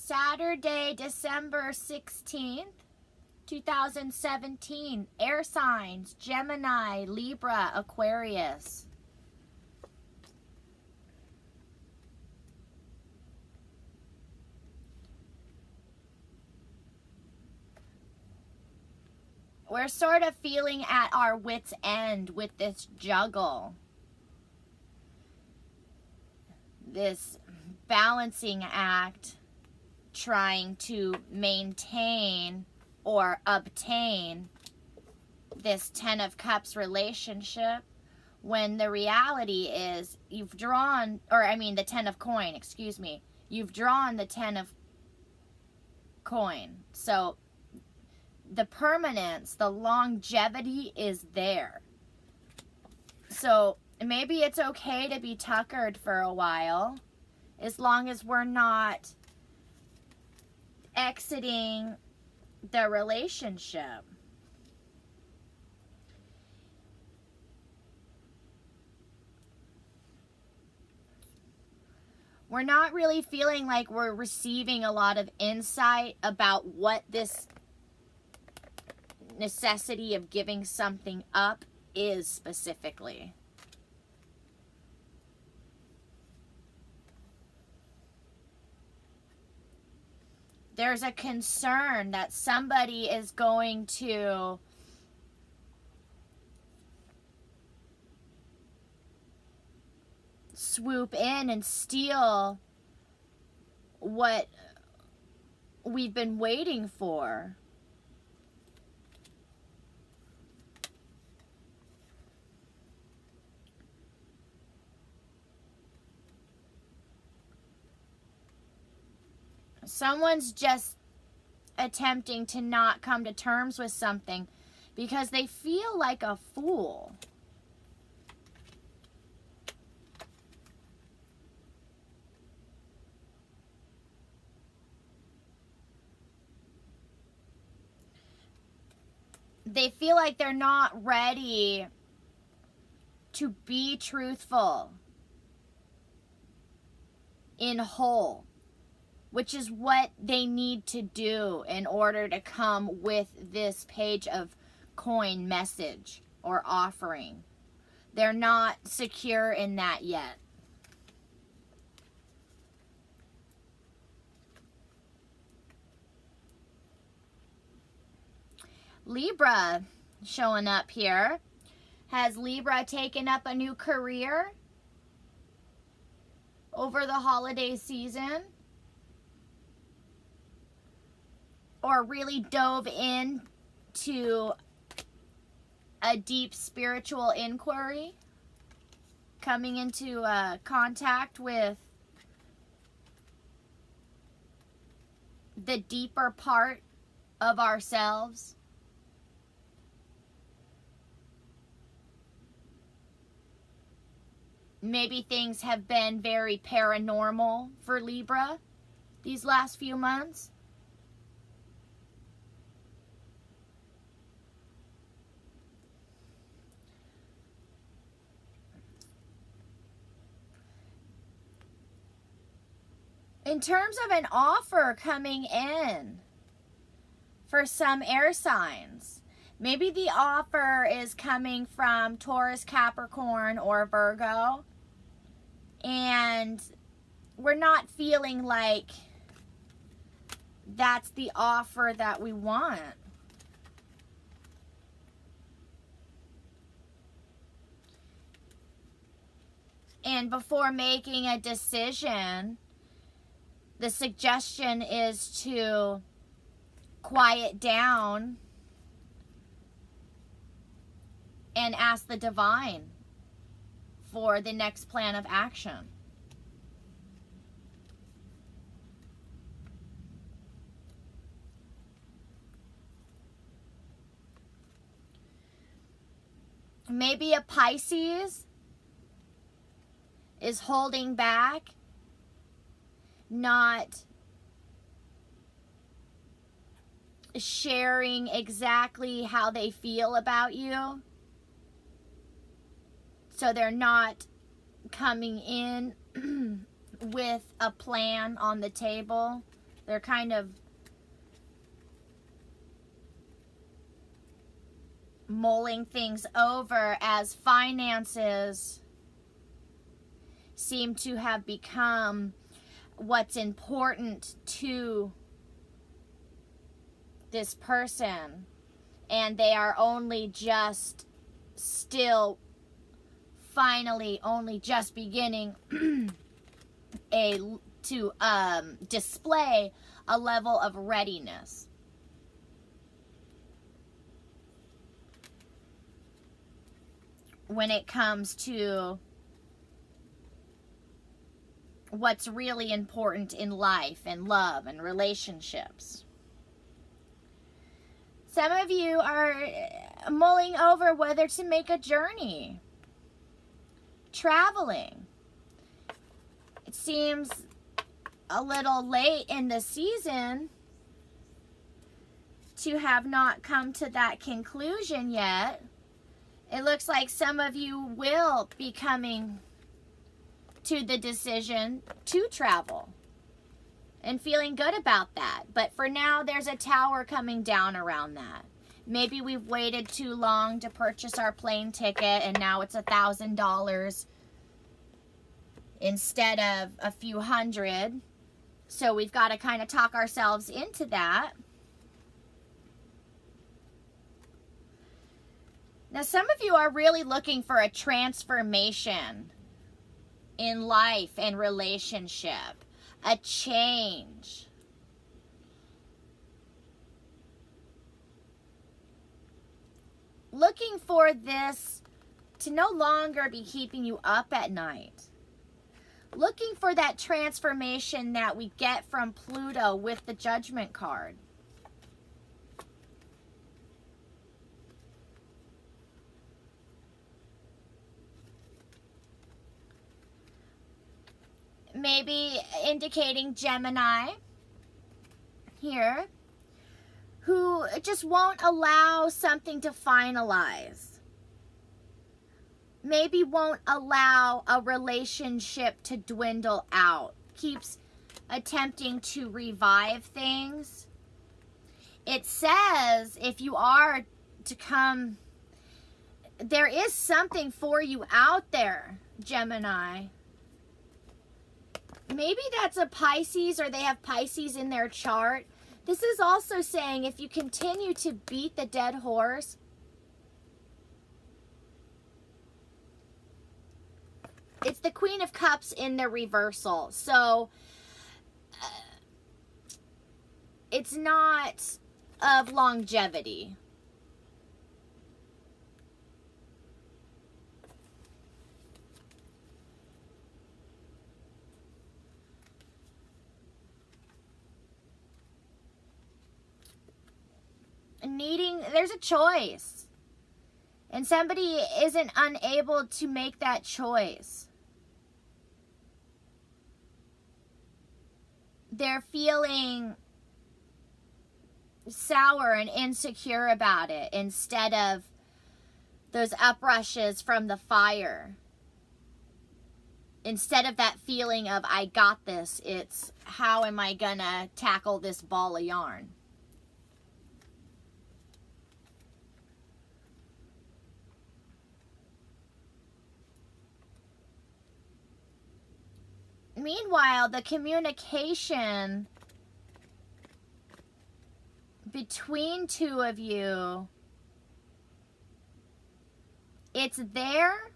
Saturday, December 16th, 2017. Air signs: Gemini, Libra, Aquarius. We're sort of feeling at our wits' end with this juggle. This balancing act, trying to maintain or obtain this Ten of Cups relationship, when the reality is you've drawn, the Ten of Coin, excuse me. You've drawn the Ten of Coin. So the permanence, the longevity is there. So maybe it's okay to be tuckered for a while, as long as we're not exiting the relationship. We're not really feeling like we're receiving a lot of insight about what this necessity of giving something up is specifically. There's a concern that somebody is going to swoop in and steal what we've been waiting for. Someone's just attempting to not come to terms with something because they feel like a fool. They feel like they're not ready to be truthful in whole, which is what they need to do in order to come with this Page of Coin message or offering. They're not secure in that yet. Libra showing up here. Has Libra taken up a new career over the holiday season? Or really dove into a deep spiritual inquiry, coming into contact with the deeper part of ourselves? Maybe things have been very paranormal for Libra these last few months. In terms of an offer coming in for some air signs, maybe the offer is coming from Taurus, Capricorn, or Virgo, and we're not feeling like that's the offer that we want. And before making a decision, the suggestion is to quiet down and ask the divine for the next plan of action. Maybe a Pisces is holding back, not sharing exactly how they feel about you. So they're not coming in with a plan on the table They're kind of mulling things over as finances seem to have become what's important to this person, and they are only just still finally only just beginning to display a level of readiness. When it comes to what's really important in life and love and relationships. Some of you are mulling over whether to make a journey, traveling. It seems a little late in the season to have not come to that conclusion yet. It looks like some of you will be coming to the decision to travel and feeling good about that. But for now, there's a tower coming down around that. Maybe we've waited too long to purchase our plane ticket and now it's $1,000 instead of a few hundred. So we've got to kind of talk ourselves into that. Now, some of you are really looking for a transformation in life and relationship, a change. Looking for this to no longer be keeping you up at night. Looking for that transformation that we get from Pluto with the Judgment card. Maybe indicating Gemini here, who just won't allow something to finalize. Maybe won't allow a relationship to dwindle out. Keeps attempting to revive things. It says if you are to come, there is something for you out there, Gemini. Maybe that's a Pisces, or they have Pisces in their chart. This is also saying if you continue to beat the dead horse, it's the Queen of Cups in the reversal. So it's not of longevity. There's a choice, and somebody isn't unable to make that choice. They're feeling sour and insecure about it instead of those uprushes from the fire. Instead of that feeling of I got this, it's how am I gonna tackle this ball of yarn? Meanwhile, the communication between two of you, it's there.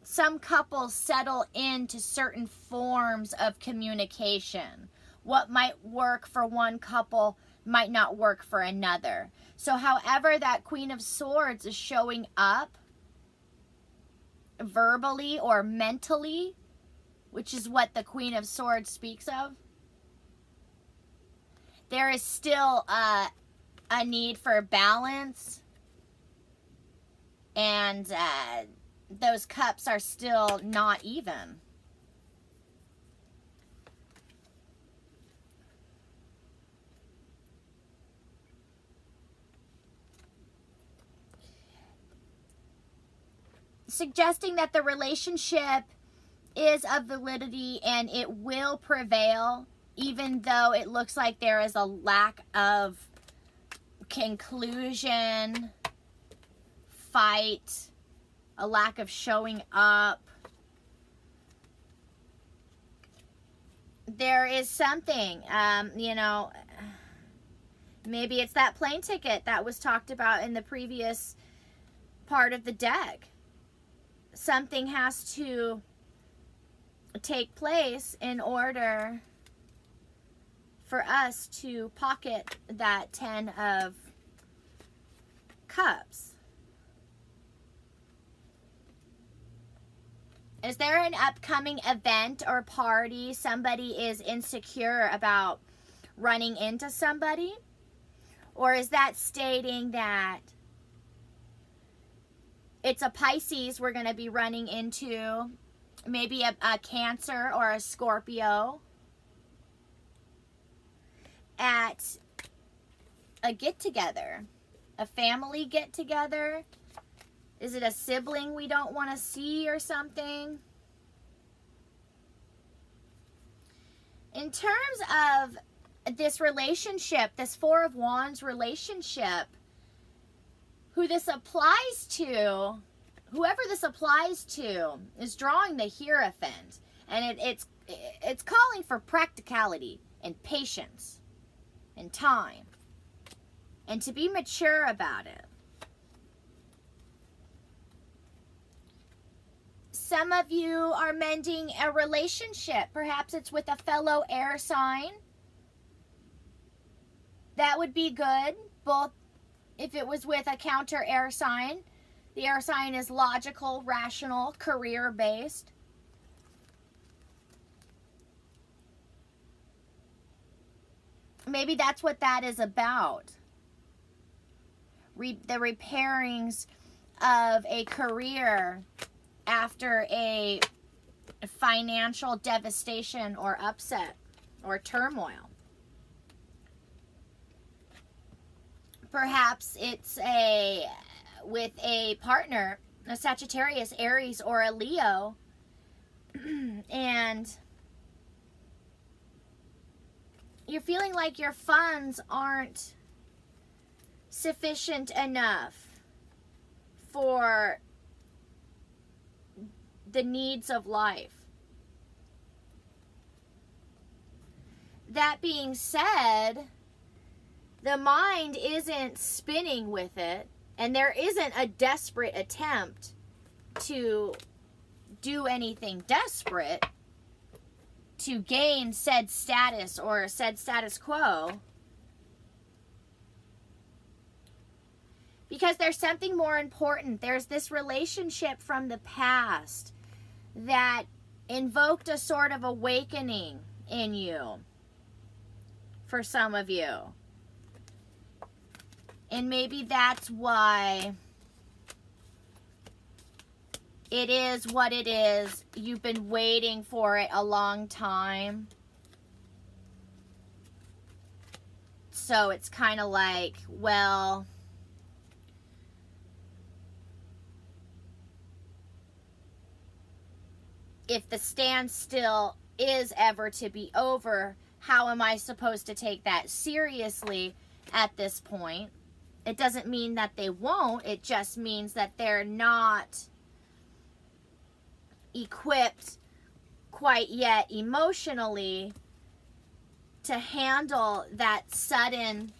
Some couples settle into certain forms of communication. What might work for one couple might not work for another. So however that Queen of Swords is showing up, verbally or mentally, which is what the Queen of Swords speaks of, there is still a need for balance, and those cups are still not even. Suggesting that the relationship is of validity and it will prevail, even though it looks like there is a lack of conclusion, fight, a lack of showing up. There is something, you know, maybe it's that plane ticket that was talked about in the previous part of the deck. Something has to take place in order for us to pocket that 10 of Cups. Is there an upcoming event or party somebody is insecure about running into somebody? Or is that stating that it's a Pisces we're going to be running into, maybe a Cancer or a Scorpio at a get-together, a family get-together? Is it a sibling we don't want to see or something? In terms of this relationship, this Four of Wands relationship, who this applies to, whoever this applies to, is drawing the Hierophant. And it's calling for practicality and patience and time. And to be mature about it. Some of you are mending a relationship. Perhaps it's with a fellow air sign. That would be good. Both, if it was with a counter air sign. The air sign is logical, rational, career-based. Maybe that's what that is about. The repairings of a career after a financial devastation or upset or turmoil. Perhaps it's with a partner, a Sagittarius, Aries, or a Leo, and you're feeling like your funds aren't sufficient enough for the needs of life. That being said, the mind isn't spinning with it, and there isn't a desperate attempt to do anything desperate to gain said status or said status quo. Because there's something more important. There's this relationship from the past that invoked a sort of awakening in you, for some of you. And maybe that's why it is what it is. You've been waiting for it a long time. So it's kind of like, well, if the standstill is ever to be over, how am I supposed to take that seriously at this point? It doesn't mean that they won't. It just means that they're not equipped quite yet emotionally to handle that sudden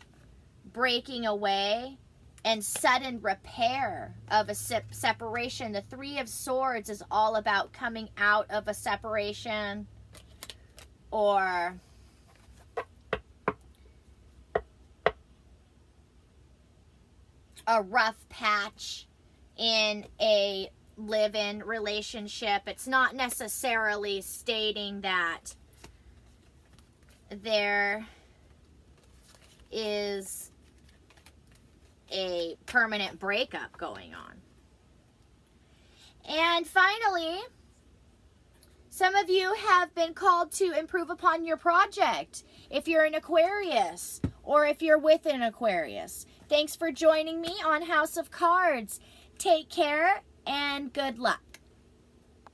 breaking away and sudden repair of a separation. The Three of Swords is all about coming out of a separation or a rough patch in a live-in relationship. It's not necessarily stating that there is a permanent breakup going on. And finally, some of you have been called to improve upon your project if you're an Aquarius or if you're with an Aquarius. Thanks for joining me on House of Cards. Take care and good luck.